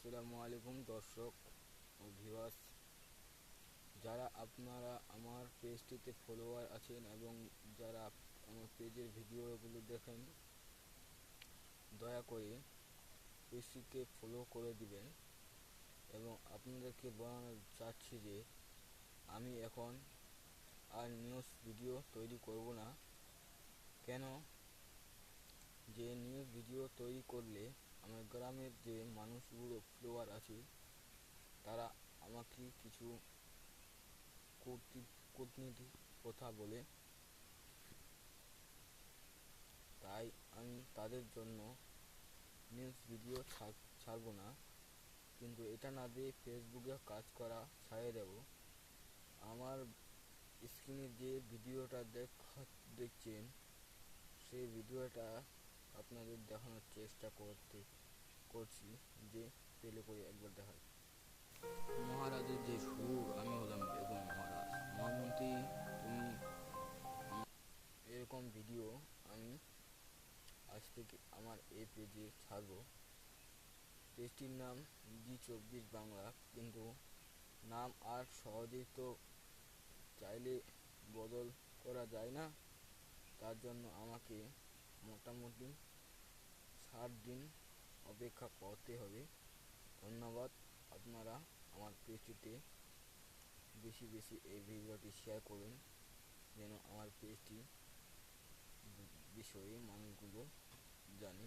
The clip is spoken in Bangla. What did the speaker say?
আসসালামু আলাইকুম দর্শক ও ভিউয়ার্স, যারা আপনারা আমার পেজটিতে ফলোয়ার আছেন এবং যারা আমার পেজের ভিডিওগুলো দেখেন, দয়া করে পেজটিকে ফলো করে দিবেন। এবং আপনাদেরকে বলানো চাচ্ছি যে আমি এখন আর নিউজ ভিডিও তৈরি করব না। কেন? যে নিউজ ভিডিও তৈরি করলে আমার গ্রামের যে মানুষগুলো ফলোয়ার আছে তারা আমাকে কিছু কূটনীতি কথা বলে, তাই আমি তাদের জন্য নিউজ ভিডিও ছাড়ব না। কিন্তু এটা না দিয়ে ফেসবুকে কাজ করা ছাড়িয়ে দেব। আমার স্ক্রিনে যে ভিডিওটা দেখছেন সেই ভিডিওটা আপনাদের দেখানোর চেষ্টা করছি, যে প্লে করে একবার দেখাই। মহারাজের যে সুর, আমি হলাম বেগম মহারাজ। মহামন্ত্রী তুমি, এরকম ভিডিও আমি আজ থেকে আমার এই পেজে ছাড়ব। পেজটির নাম জি24 বাংলা, কিন্তু নাম আর সহজেই তো চাইলে বদল করা যায় না। তার জন্য আমাকে মোটামুটি 60 দিন অপেক্ষা করতে হবে। ধন্যবাদ। আপনারা আমার পেজটিতে বেশি বেশি এই ভিডিওটি শেয়ার করুন, যেন আমার পেজটি বিষয়ে মানুষগুলো জানে।